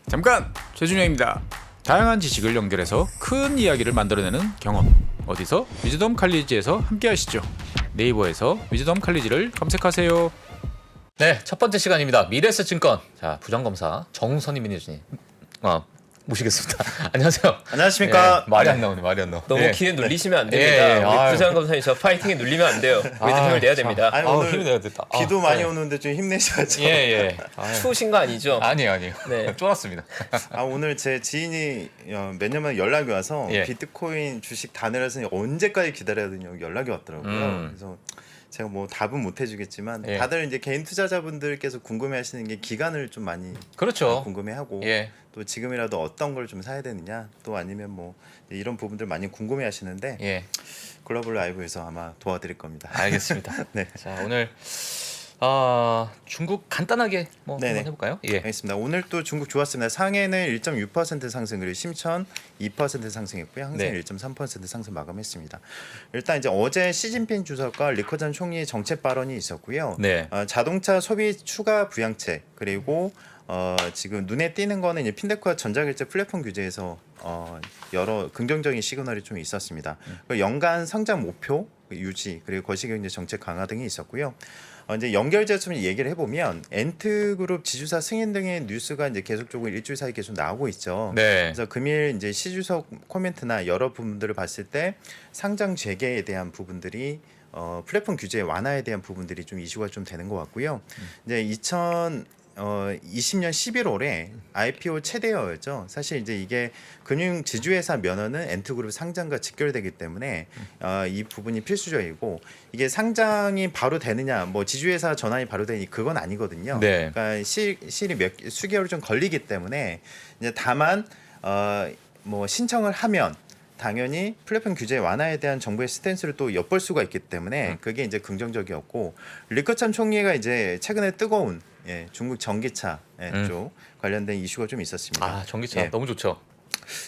잠깐! 최준영입니다. 다양한 지식을 연결해서 큰 이야기를 만들어내는 경험. 어디서? 위즈덤 칼리지에서 함께 하시죠. 네이버에서 위즈덤 칼리지를 검색하세요. 네, 첫 번째 시간입니다. 미래에셋증권 자 부장검사 정선희 매니저님 모시겠습니다. 안녕하세요. 안녕하십니까. 말이 안 나오네, 말이 안 나와. 너무 예. 기회 눌리시면 안 됩니다. 예, 우리 부장 검사님 저 파이팅에 눌리면 안 돼요. 우리도 힘을 내야 됩니다. 아니, 아우, 오늘 힘이 내야 됐다. 비도 많이 오는데 좀 힘내셔야죠. 예. 추우신 거 아니죠? 아니에요. 네. 쫄았습니다. 오늘 제 지인이 몇 년 만에 연락이 와서 예. 비트코인 주식 다 내려서 언제까지 기다려야 되냐고 연락이 왔더라고요. 그래서 제가 뭐 답은 못 해주겠지만 예. 다들 이제 개인 투자자분들께서 궁금해하시는 게 기간을 좀 많이 그렇죠. 궁금해하고 예. 또 지금이라도 어떤 걸 좀 사야 되느냐 또 아니면 뭐 이런 부분들 많이 궁금해하시는데 예. 글로벌 라이브에서 아마 도와드릴 겁니다. 알겠습니다. 네. 자, 오늘 중국 간단하게 뭐 네네. 한번 해볼까요? 예. 알겠습니다. 오늘 또 중국 좋았습니다. 상해는 1.6% 상승 그리고 심천 2% 상승했고요. 항생 네. 1.3% 상승 마감했습니다. 일단 이제 어제 시진핑 주석과 리커전 총리의 정책 발언이 있었고요. 네. 자동차 소비 추가 부양책 그리고 지금 눈에 띄는 거는 이제 핀테크와 전자결제 플랫폼 규제에서 여러 긍정적인 시그널이 좀 있었습니다. 그리고 연간 성장 목표 유지 그리고 거시경제 정책 강화 등이 있었고요. 이제 연결지어 좀 얘기를 해보면 엔트그룹 지주사 승인 등의 뉴스가 이제 계속적으로 일주일 사이 계속 나오고 있죠. 네. 그래서 금일 이제 시주석 코멘트나 여러 부분들을 봤을 때 상장 재개에 대한 부분들이 플랫폼 규제 완화에 대한 부분들이 좀 이슈가 좀 되는 것 같고요. 이제 2020년 11월에 IPO 최대여였죠. 사실 이제 이게 금융 지주회사 면허는 엔트그룹 상장과 직결되기 때문에 이 부분이 필수적이고 이게 상장이 바로 되느냐, 뭐 지주회사 전환이 바로 되니 그건 아니거든요. 네. 그러니까 실이 수개월 좀 걸리기 때문에 이제 다만 뭐 신청을 하면 당연히 플랫폼 규제 완화에 대한 정부의 스탠스를 또 엿볼 수가 있기 때문에 그게 이제 긍정적이었고 리커참 총리가 이제 최근에 뜨거운 중국 전기차 쪽 관련된 이슈가 좀 있었습니다. 전기차 예. 너무 좋죠.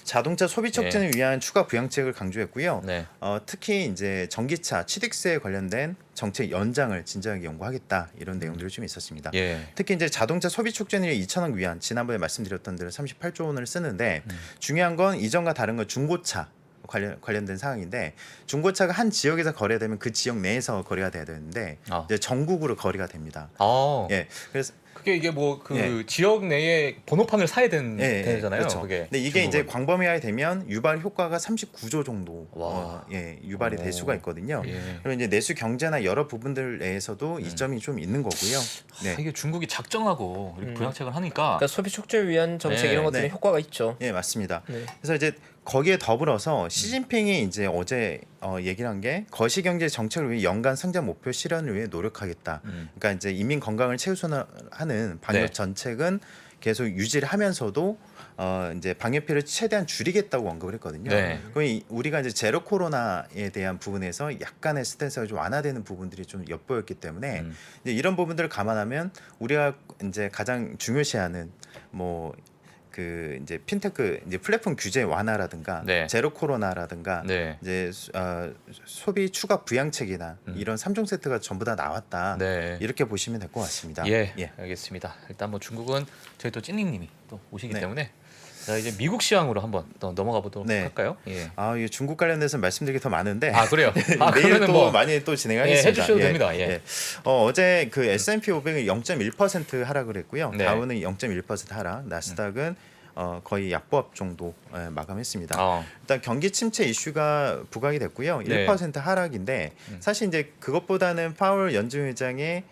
자동차 소비 촉진을 위한 추가 부양책을 강조했고요. 네. 특히 이제 전기차 취득세에 관련된 정책 연장을 진지하게 연구하겠다 이런 내용들이 좀 있었습니다. 예. 특히 이제 자동차 소비 촉진을 2천억 위안 지난번에 말씀드렸던 대로 38조 원을 쓰는데 중요한 건 이전과 다른 건 중고차 관련된 상황인데 중고차가 한 지역에서 거래되면 그 지역 내에서 거래가 돼야 되는데 이제 전국으로 거래가 됩니다. 예. 그래서 그게 이게 뭐 그 예. 지역 내에 번호판을 사야 되잖아요. 그렇죠. 그게. 근데 이게 이제 중국은. 광범위하게 되면 유발 효과가 39조 정도 와. 유발이 될 수가 있거든요. 예. 그리고 이제 내수 경제나 여러 부분들 내에서도 이점이 좀 있는 거고요. 네. 이게 중국이 작정하고 이렇게 부양책을 하니까 그러니까 소비 촉진을 위한 정책 네. 이런 것들이 네. 효과가 있죠. 예, 맞습니다. 네. 그래서 이제 거기에 더불어서 시진핑이 이제 어제 얘기를 한 게 거시경제 정책을 위해 연간 성장 목표 실현을 위해 노력하겠다. 그러니까 이제 인민 건강을 최우선하는 방역 네. 정책은 계속 유지를 하면서도 이제 방역 피해를 최대한 줄이겠다고 언급을 했거든요. 네. 그럼 우리가 이제 제로 코로나에 대한 부분에서 약간의 스탠스가 좀 완화되는 부분들이 좀 엿보였기 때문에 이제 이런 부분들을 감안하면 우리가 이제 가장 중요시하는 뭐 그 이제 핀테크 이제 플랫폼 규제 완화라든가 네. 제로 코로나라든가 네. 이제 소비 추가 부양책이나 이런 3종 세트가 전부 다 나왔다. 네. 이렇게 보시면 될 것 같습니다. 예, 알겠습니다. 일단 뭐 중국은 저희 또 찐닝님이 또 오시기 네. 때문에 자 이제 미국 시황으로 한번 또 넘어가 보도록 네. 할까요? 예. 이 중국 관련돼서 말씀드리기 더 많은데 그래요? 내일 그러면은 또 뭐 많이 또 진행하겠습니다. 해주셔도 됩니다. 예. 어제 그 S&P 500이 0.1% 하락을 했고요. 네. 다우는 0.1% 하락, 나스닥은 거의 약보합 정도 마감했습니다. 일단 경기 침체 이슈가 부각이 됐고요. 네. 1% 하락인데 사실 이제 그것보다는 파월 연준 의장의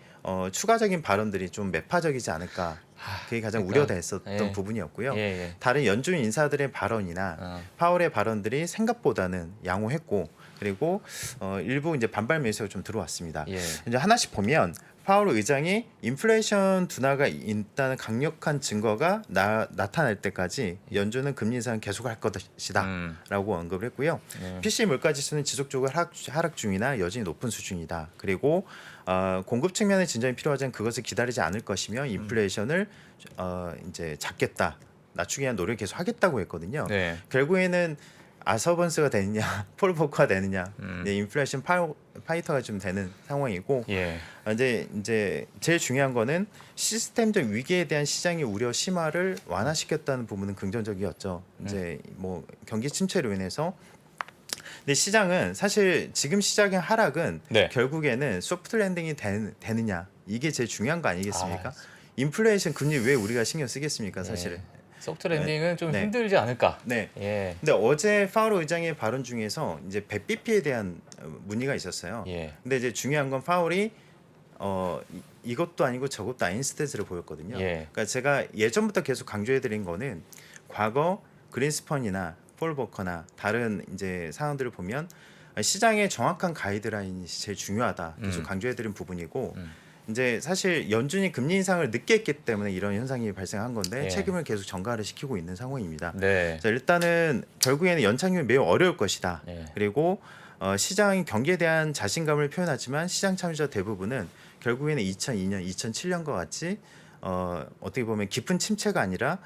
추가적인 발언들이 좀 매파적이지 않을까. 그게 가장 그러니까, 우려됐었던 부분이었고요. 예. 다른 연준 인사들의 발언이나 파월의 발언들이 생각보다는 양호했고 그리고 일부 이제 반발 매수가 좀 들어왔습니다. 예. 이제 하나씩 보면 파월 의장이 인플레이션 둔화가 있다는 강력한 증거가 나타날 때까지 연준은 금리 인상을 계속할 것이다라고 언급을 했고요. PC 물가 지수는 지속적으로 하락 중이나 여전히 높은 수준이다. 그리고 공급 측면의 진전이 필요하지만 그것을 기다리지 않을 것이며 인플레이션을 이제 잡겠다, 낮추기 위한 노력을 계속 하겠다고 했거든요. 네. 결국에는 아서번스가 되느냐, 폴 보커가 되느냐, 이제 인플레이션 파이터가 좀 되는 상황이고 예. 이제 제일 중요한 거는 시스템적 위기에 대한 시장의 우려 심화를 완화시켰다는 부분은 긍정적이었죠. 이제 뭐 경기 침체로 인해서 근데 시장은 사실 지금 시작의 하락은 네. 결국에는 소프트 랜딩이 되느냐 이게 제일 중요한 거 아니겠습니까? 인플레이션 금리 왜 우리가 신경 쓰겠습니까, 사실은. 소프트 랜딩은 좀 네. 힘들지 않을까. 네. 예. 근데 어제 파월 의장의 발언 중에서 이제 100bp에 대한 문의가 있었어요. 예. 근데 이제 중요한 건 파월이 이것도 아니고 저것도 아닌 스탯을 보였거든요. 예. 그러니까 제가 예전부터 계속 강조해드린 거는 과거 그린스펀이나 폴 버커나 다른 이제 상황들을 보면 시장의 정확한 가이드라인이 제일 중요하다. 계속 강조해드린 부분이고 이제 사실 연준이 금리 인상을 늦게 했기 때문에 이런 현상이 발생한 건데 예. 책임을 계속 전가를 시키고 있는 상황입니다. 네. 자, 일단은 결국에는 연착륙이 매우 어려울 것이다. 예. 그리고 시장 경기에 대한 자신감을 표현하지만 시장 참여자 대부분은 결국에는 2002년, 2007년과 같이 어떻게 보면 깊은 침체가 아니라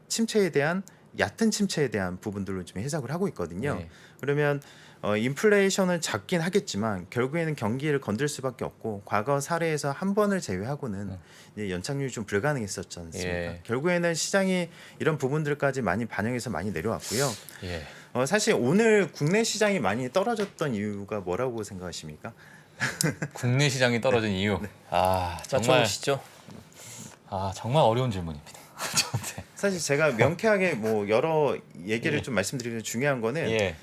침체에 대한 얕은 침체에 대한 부분들로 좀 해석을 하고 있거든요. 네. 그러면 인플레이션은 작긴 하겠지만 결국에는 경기를 건들 수밖에 없고 과거 사례에서 한 번을 제외하고는 이제 연착륙이 좀 불가능했었지 않습니까? 예. 결국에는 시장이 이런 부분들까지 많이 반영해서 많이 내려왔고요. 예. 사실 오늘 국내 시장이 많이 떨어졌던 이유가 뭐라고 생각하십니까? 국내 시장이 떨어진 이유. 아, 정말 맞춰보시죠. 정말 어려운 질문입니다. 저한테. 사실 제가 명쾌하게 뭐 여러 얘기를 좀 말씀드리는 중요한 거는 예.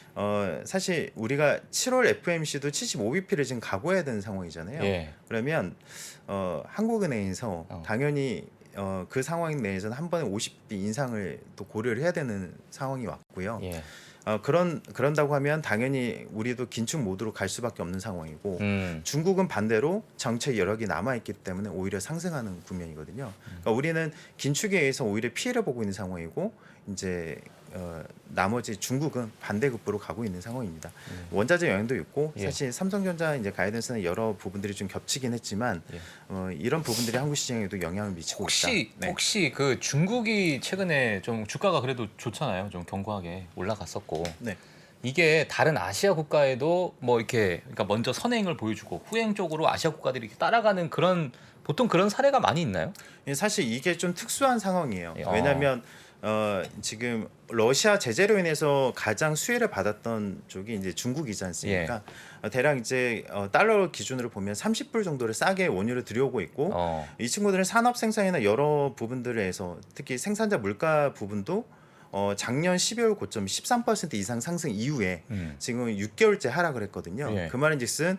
사실 우리가 7월 FMC도 75bp를 지금 각오해야 되는 상황이잖아요. 예. 그러면 한국은행에서 당연히 그 상황 내에서는 한 번에 50bp 인상을 또 고려를 해야 되는 상황이 왔고요. 예. 그런다고 하면 당연히 우리도 긴축 모드로 갈 수밖에 없는 상황이고 중국은 반대로 정책 여력이 남아있기 때문에 오히려 상승하는 국면이거든요. 그러니까 우리는 긴축에 의해서 오히려 피해를 보고 있는 상황이고 이제 나머지 중국은 반대급부로 가고 있는 상황입니다. 원자재 영향도 있고 예. 사실 삼성전자 이제 가이던스는 여러 부분들이 좀 겹치긴 했지만 이런 부분들이 한국 시장에도 영향을 미치고 있다. 혹시 그 중국이 최근에 좀 주가가 그래도 좋잖아요. 좀 견고하게 올라갔었고. 네. 이게 다른 아시아 국가에도 뭐 이렇게 그러니까 먼저 선행을 보여주고 후행 쪽으로 아시아 국가들이 이렇게 따라가는 그런 보통 그런 사례가 많이 있나요? 사실 이게 좀 특수한 상황이에요. 예. 왜냐하면 지금 러시아 제재로 인해서 가장 수혜를 받았던 쪽이 이제 중국이지 않습니까? 대략 이제 달러 기준으로 보면 30불 정도를 싸게 원유를 들여오고 있고 이 친구들은 산업 생산이나 여러 부분들에서 특히 생산자 물가 부분도 작년 12월 고점 13% 이상 상승 이후에 지금 6개월째 하락을 했거든요. 예. 그 말인즉슨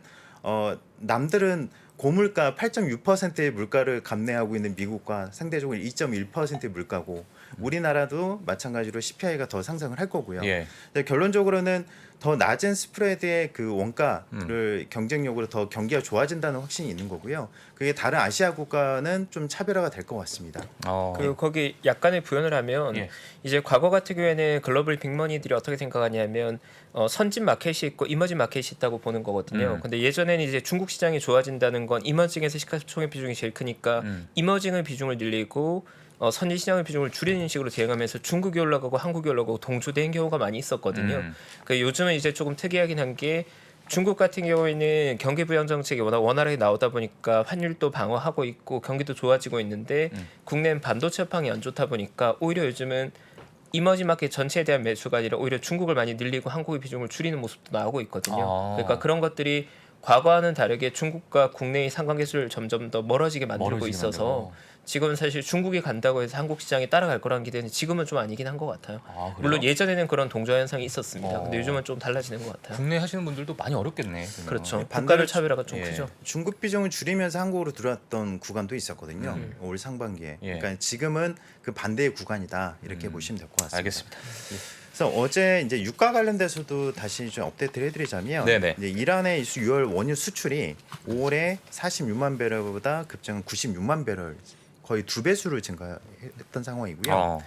남들은 고물가 8.6%의 물가를 감내하고 있는 미국과 상대적으로 2.1%의 물가고 우리나라도 마찬가지로 CPI가 더 상승을 할 거고요. 예. 결론적으로는 더 낮은 스프레드의 그 원가를 경쟁력으로 더 경기가 좋아진다는 확신이 있는 거고요. 그게 다른 아시아 국가는 좀 차별화가 될 것 같습니다. 그리고 거기 약간의 부연을 하면 예. 이제 과거 같은 경우에는 글로벌 빅머니들이 어떻게 생각하냐면 선진 마켓이 있고 이머징 마켓이 있다고 보는 거거든요. 근데 예전에는 이제 중국 시장이 좋아진다는 건 이머징에서 시가총액 비중이 제일 크니까 이머징의 비중을 늘리고 선진 시장의 비중을 줄이는 식으로 대응하면서 중국이 올라가고 한국이 올라가고 동조된 경우가 많이 있었거든요. 그 요즘은 이제 조금 특이하긴 한 게 중국 같은 경우에는 경기 부양 정책이 워낙 원활하게 나오다 보니까 환율도 방어하고 있고 경기도 좋아지고 있는데 국내는 반도체 업황이 안 좋다 보니까 오히려 요즘은 이머징 마켓 전체에 대한 매수가 아니라 오히려 중국을 많이 늘리고 한국의 비중을 줄이는 모습도 나오고 있거든요. 그러니까 그런 것들이 과거와는 다르게 중국과 국내의 상관계수를 점점 더 멀어지게 만들고 있어서 지금은 사실 중국이 간다고 해서 한국 시장이 따라갈 거라는 기대는 지금은 좀 아니긴 한 것 같아요. 물론 예전에는 그런 동조 현상이 있었습니다. 근데 요즘은 좀 달라지는 것 같아요. 국내 하시는 분들도 많이 어렵겠네. 그러면. 그렇죠. 반대로 국가별 차별화가 좀 예. 크죠. 중국 비중을 줄이면서 한국으로 들어왔던 구간도 있었거든요. 올 상반기에. 예. 그러니까 지금은 그 반대의 구간이다 이렇게 보시면 될 것 같습니다. 알겠습니다. 그래서 어제 이제 유가 관련돼서도 다시 좀 업데이트를 해드리자면 네네. 이제 이란의 6월 원유 수출이 5월에 46만 배럴보다 급증한 96만 배럴 거의 2배수를 증가했던 상황이고요.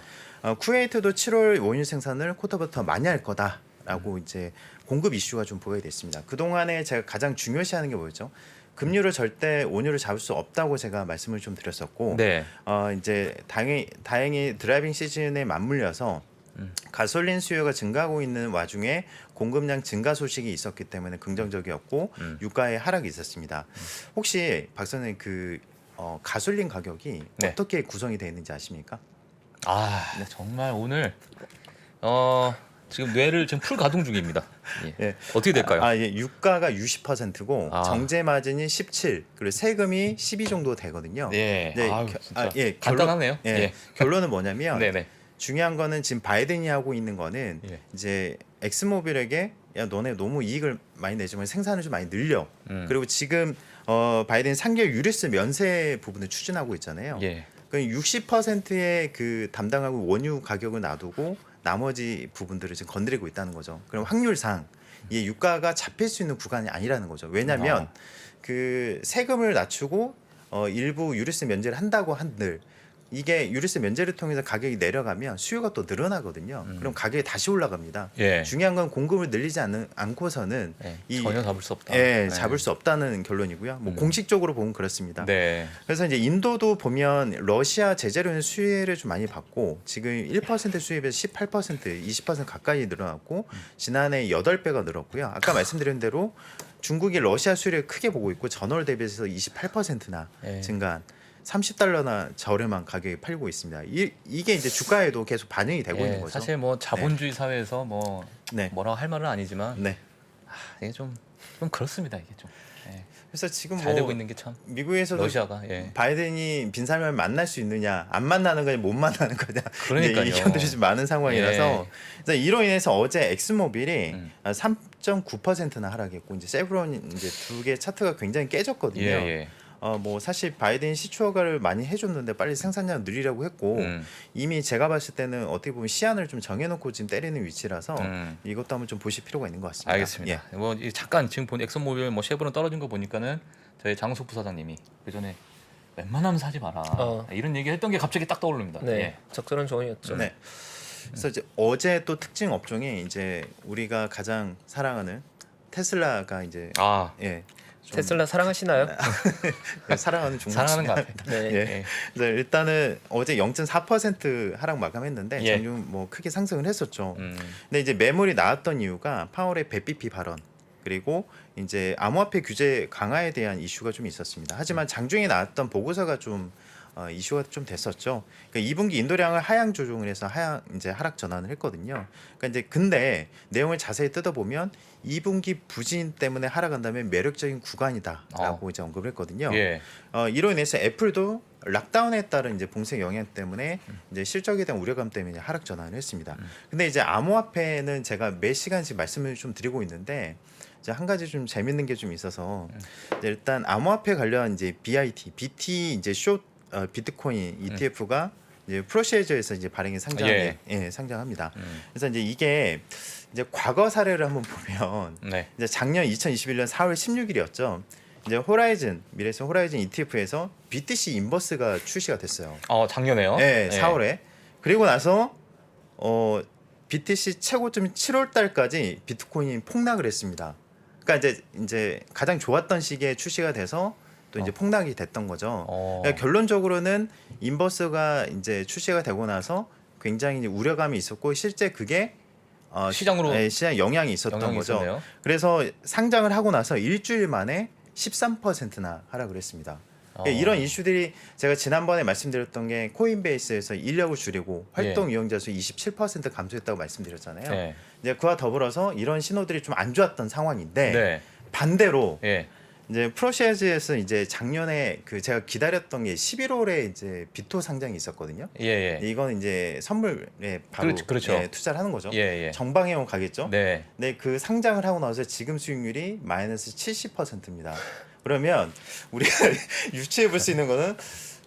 쿠웨이트도 7월 원유 생산을 쿼터부터 더 많이 할 거다라고 이제 공급 이슈가 좀 보여야 됐습니다. 그 동안에 제가 가장 중요시하는 게 뭐였죠? 금리로 절대 원유를 잡을 수 없다고 제가 말씀을 좀 드렸었고, 네. 이제 다행히 드라이빙 시즌에 맞물려서 가솔린 수요가 증가하고 있는 와중에 공급량 증가 소식이 있었기 때문에 긍정적이었고 유가의 하락이 있었습니다. 혹시 박 선생님 그 가솔린 가격이 네. 어떻게 구성이 되어 있는지 아십니까? 정말 오늘 지금 뇌를 지금 풀 가동 중입니다. 예. 예. 어떻게 될까요? 예. 유가가 60%고 아. 정제 마진이 17, 그리고 세금이 12 정도 되거든요. 예. 네, 아유, 진짜 간단하네요. 결론은 뭐냐면 네네. 중요한 거는 지금 바이든이 하고 있는 거는 예. 이제 엑스모빌에게 야 너네 너무 이익을 많이 내지만 생산을 좀 많이 늘려. 그리고 지금 바이든 3개월 유류세 면세 부분을 추진하고 있잖아요. 예. 그 60%의 그 담당하고 원유 가격을 놔두고 나머지 부분들을 지금 건드리고 있다는 거죠. 그럼 확률상 이 유가가 잡힐 수 있는 구간이 아니라는 거죠. 왜냐하면 그 세금을 낮추고 일부 유류세 면제를 한다고 한들 이게 유류세 면제를 통해서 가격이 내려가면 수요가 또 늘어나거든요. 그럼 가격이 다시 올라갑니다. 예. 중요한 건 공급을 늘리지 않고서는 전혀 잡을 수 없다. 잡을 수 없다는 결론이고요. 뭐 공식적으로 보면 그렇습니다. 네. 그래서 이제 인도도 보면 러시아 제재료는 수혜를 좀 많이 받고 지금 1% 수입에서 18%, 20% 가까이 늘어났고 지난해 8배가 늘었고요. 아까 말씀드린 대로 중국이 러시아 수혜를 크게 보고 있고 전월 대비해서 28%나 증가한 30달러나 저렴한 가격에 팔고 있습니다. 이게 이제 주가에도 계속 반영이 되고 있는 거죠. 사실 뭐 자본주의 사회에서 뭐 네. 뭐라고 할 말은 아니지만 네. 이게 좀 그렇습니다. 이게 좀. 그래서 지금 잘 되고 있는 게 참 미국에서도 러시아가 바이든이 빈사람을 만날 수 있느냐 안 만나는 거냐 못 만나는 거냐 그러니까요. 의견들이 좀 많은 상황이라서 그래서 이로 인해서 어제 엑스모빌이 3.9%나 하락했고 이제 세브론 이제 두 개 차트가 굉장히 깨졌거든요. 뭐 사실 바이든 시추허가를 많이 해줬는데 빨리 생산량 늘리라고 했고 이미 제가 봤을 때는 어떻게 보면 시안을 좀 정해놓고 지금 때리는 위치라서 이것도 한번 좀 보실 필요가 있는 것 같습니다. 알겠습니다. 뭐 잠깐 지금 본 엑슨모빌 뭐 쉐보론 떨어진 거 보니까는 저희 장우석 부사장님이 그 전에 웬만하면 사지 마라 이런 얘기했던 게 갑자기 딱 떠오릅니다. 네, 적절한 조언이었죠. 네. 그래서 이제 어제 또 특징 업종이 이제 우리가 가장 사랑하는 테슬라가 이제 좀 테슬라 사랑하시나요? 사랑하는 종목 사랑하는 것 같아요. 네. 그래서 일단은 어제 0.4% 하락 마감했는데 예. 장중 뭐 크게 상승을 했었죠. 근데 이제 매물이 나왔던 이유가 파월의 100bp 발언 그리고 이제 암호화폐 규제 강화에 대한 이슈가 좀 있었습니다. 하지만 장중에 나왔던 보고서가 좀 이슈가 좀 됐었죠. 그러니까 2분기 인도량을 하향 조정을 해서 이제 하락 전환을 했거든요. 그러니까 이제 근데 내용을 자세히 뜯어보면 2분기 부진 때문에 하락한다면 매력적인 구간이다라고 이제 언급을 했거든요. 이로 인해서 애플도 락다운에 따른 이제 봉쇄 영향 때문에 이제 실적에 대한 우려감 때문에 하락 전환을 했습니다. 근데 이제 암호화폐는 제가 매 시간씩 말씀을 좀 드리고 있는데 이제 한 가지 좀 재밌는 게 좀 있어서 이제 일단 암호화폐 관련 이제 BT 이제 비트코인 ETF가 이제 프로시에저에서 이제 발행이 상장합니다. 그래서 이제 이게 이제 과거 사례를 한번 보면 이제 작년 2021년 4월 16일이었죠. 이제 미래에서 호라이즌 ETF에서 BTC 인버스가 출시가 됐어요. 작년에요? 네, 4월에. 그리고 나서 BTC 최고점 7월 달까지 비트코인이 폭락을 했습니다. 그러니까 이제 가장 좋았던 시기에 출시가 돼서 또 이제 폭락이 됐던 거죠. 그러니까 결론적으로는 인버스가 이제 출시가 되고 나서 굉장히 이제 우려감이 있었고 실제 그게 시장 영향이 있었던 거죠. 있었네요. 그래서 상장을 하고 나서 일주일 만에 13%나 하락을 했습니다. 이런 이슈들이 제가 지난번에 말씀드렸던 게 코인베이스에서 인력을 줄이고 활동 이용자 수 27% 감소했다고 말씀드렸잖아요. 이제 그와 더불어서 이런 신호들이 좀 안 좋았던 상황인데 반대로 이제 프로시에즈에서 이제 작년에 그 제가 기다렸던 게 11월에 이제 비토 상장이 있었거든요. 이건 이제 선물에 바로 그렇죠. 투자를 하는 거죠. 정방향으로 가겠죠. 네. 근데 그 상장을 하고 나서 지금 수익률이 마이너스 70%입니다. 그러면 우리가 유추해 볼 수 있는 거는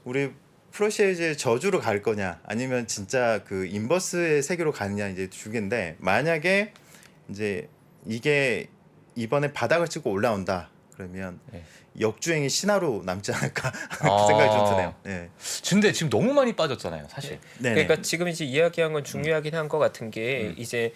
우리 프로시에즈의 저주로 갈 거냐 아니면 진짜 그 인버스의 세계로 가느냐 이제 주인데 만약에 이제 이게 이번에 바닥을 찍고 올라온다. 그러면 역주행의 신화로 남지 않을까 그 생각이 좀 드네요. 근데 지금 너무 많이 빠졌잖아요, 사실. 그러니까 지금 이제 이야기한 건 중요하긴 한 것 같은 게 이제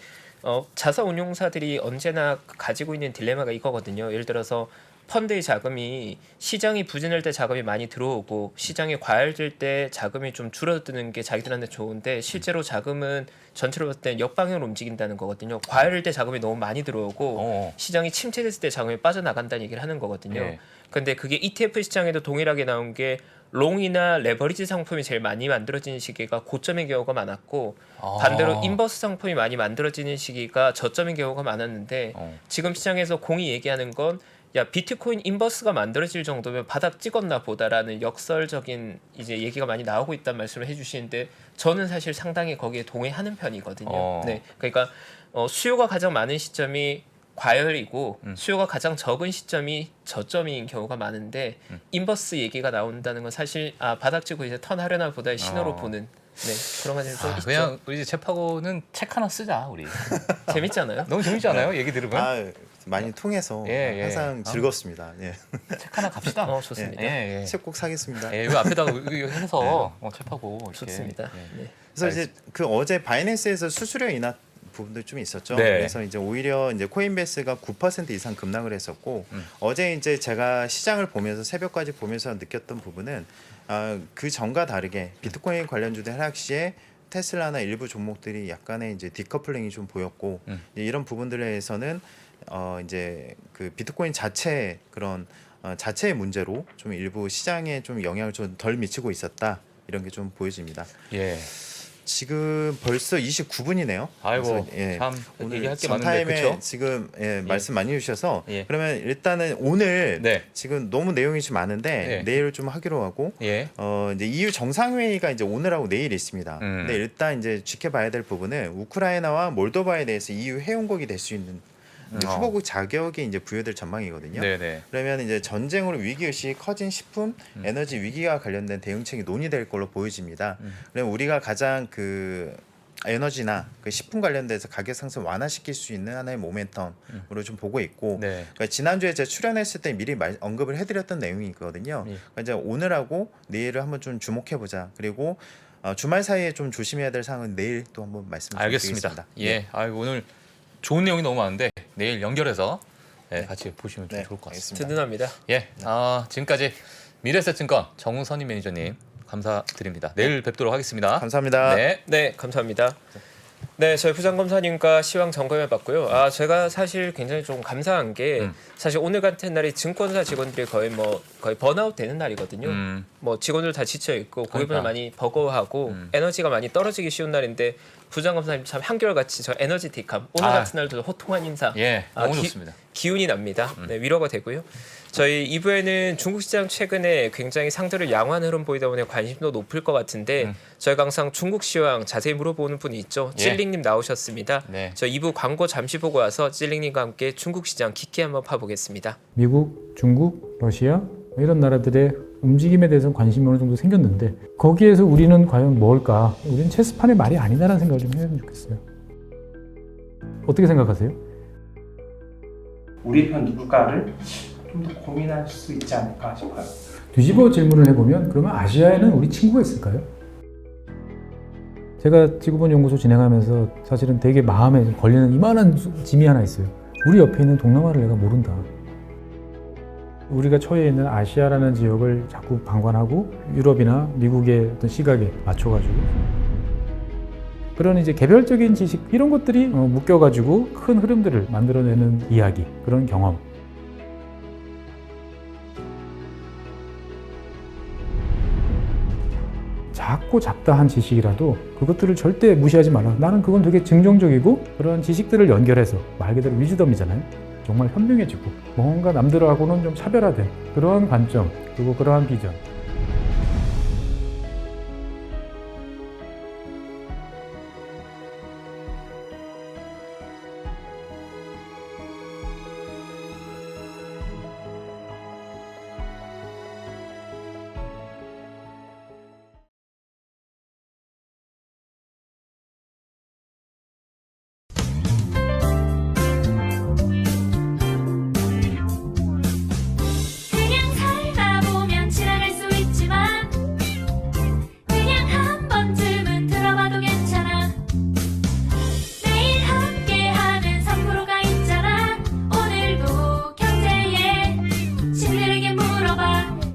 자사 운용사들이 언제나 가지고 있는 딜레마가 이거거든요. 예를 들어서 펀드의 자금이 시장이 부진할 때 자금이 많이 들어오고 시장이 과열될 때 자금이 좀 줄어드는 게 자기들한테 좋은데 실제로 자금은 전체로 봤을 때 역방향으로 움직인다는 거거든요. 과열될 때 자금이 너무 많이 들어오고 시장이 침체됐을 때 자금이 빠져나간다는 얘기를 하는 거거든요. 예. 근데 그게 ETF 시장에도 동일하게 나온 게 롱이나 레버리지 상품이 제일 많이 만들어지는 시기가 고점인 경우가 많았고 반대로 인버스 상품이 많이 만들어지는 시기가 저점인 경우가 많았는데 지금 시장에서 공이 얘기하는 건 야 비트코인 인버스가 만들어질 정도면 바닥 찍었나 보다라는 역설적인 이제 얘기가 많이 나오고 있다는 말씀을 해주시는데 저는 사실 상당히 거기에 동의하는 편이거든요. 네, 그러니까 수요가 가장 많은 시점이 과열이고 수요가 가장 적은 시점이 저점인 경우가 많은데 인버스 얘기가 나온다는 건 사실 바닥 찍고 이제 턴하려나 보다의 신호로 보는 그런 관점이 좀 있죠. 그냥 우리 챕하고는 책 하나 쓰자 우리. 재밌잖아요. 너무 재밌지 않아요? 얘기 들으면? 많이 통해서 예. 항상 즐겁습니다. 예. 책 하나 갑시다. 좋습니다. 예. 책 꼭 사겠습니다. 예, 이 앞에다가 이거 해서 챕하고 이렇게. 좋습니다. 네. 그래서 이제 그 어제 바이낸스에서 수수료 인하 부분도 좀 있었죠. 네. 그래서 이제 오히려 이제 코인베이스가 9% 이상 급락을 했었고 어제 이제 제가 시장을 보면서 새벽까지 보면서 느꼈던 부분은 그 전과 다르게 비트코인 관련주들 하락 시에 테슬라나 일부 종목들이 약간의 이제 디커플링이 좀 보였고 이제 이런 부분들에서는 이제 그 비트코인 자체 그런 자체의 문제로 좀 일부 시장에 좀 영향을 좀 덜 미치고 있었다 이런 게 좀 보여집니다. 예. 지금 벌써 29분이네요. 아이고 참 오늘 얘기할 게 많은데 선타임에 그렇죠? 지금 말씀 많이 해주셔서 예. 그러면 일단은 오늘 네. 지금 너무 내용이 좀 많은데 예. 내일 좀 하기로 하고 예. 이제 EU 정상회의가 이제 오늘하고 내일 있습니다. 근데 일단 이제 지켜봐야 될 부분은 우크라이나와 몰도바에 대해서 EU 회원국이 될 수 있는 이제 후보국 자격이 이제 부여될 전망이거든요. 네네. 그러면 이제 전쟁으로 위기 의식이 커진 식품, 에너지 위기와 관련된 대응책이 논의될 걸로 보여집니다. 그러면 우리가 가장 그 에너지나 그 식품 관련돼서 가격 상승 완화시킬 수 있는 하나의 모멘텀으로 좀 보고 있고, 네. 그러니까 지난주에 제가 출연했을 때 미리 언급을 해드렸던 내용이거든요. 그러니까 이제 오늘하고 내일을 한번 좀 주목해 보자. 그리고 주말 사이에 좀 조심해야 될 사항은 내일 또 한번 말씀드리겠습니다. 알겠습니다. 예. 오늘 좋은 내용이 너무 많은데 내일 연결해서 같이 보시면 좀 좋을 것 같습니다. 든든합니다. 예. 지금까지 미래에셋증권 정선희 매니저님 감사드립니다. 내일 뵙도록 하겠습니다. 감사합니다. 네. 감사합니다. 네, 저희 부장검사님과 시황 점검해 봤고요. 제가 사실 굉장히 좀 감사한 게 사실 오늘 같은 날이 증권사 직원들이 거의 번아웃 되는 날이거든요. 뭐 직원들 다 지쳐 있고 고객분들 그러니까. 많이 버거워하고 에너지가 많이 떨어지기 쉬운 날인데 부장검사님 참 한결같이 저 에너지틱함 오늘 같은 날도 호통한 인사 너무 좋습니다. 기운이 납니다. 네, 위로가 되고요. 저희 2부에는 중국 시장 최근에 굉장히 상대를 양호한 흐름 보이다 보니 관심도 높을 것 같은데 저희가 항상 중국 시황 자세히 물어보는 분이 있죠. 찔링님 나오셨습니다. 네. 저 2부 광고 잠시 보고 와서 찔링님과 함께 중국 시장 깊게 한번 파보겠습니다. 미국, 중국, 러시아 이런 나라들의 움직임에 대해서는 관심이 어느 정도 생겼는데 거기에서 우리는 과연 뭘까? 우리는 체스판의 말이 아니다라는 생각을 좀 해야 좋겠어요. 어떻게 생각하세요? 우리 편 누굴까를 좀 더 고민할 수 있지 않을까 싶어요. 뒤집어 질문을 해보면 그러면 아시아에는 우리 친구가 있을까요? 제가 지구본 연구소 진행하면서 사실은 되게 마음에 걸리는 이만한 짐이 하나 있어요. 우리 옆에 있는 동남아를 내가 모른다. 우리가 처해 있는 아시아라는 지역을 자꾸 방관하고 유럽이나 미국의 어떤 시각에 맞춰가지고 그런 이제 개별적인 지식 이런 것들이 묶여가지고 큰 흐름들을 만들어내는 이야기, 그런 경험. 작고 잡다한 지식이라도 그것들을 절대 무시하지 말라. 나는 그건 되게 긍정적이고 그런 지식들을 연결해서 말 그대로 위즈덤이잖아요. 정말 현명해지고 뭔가 남들하고는 좀 차별화된 그러한 관점 그리고 그러한 비전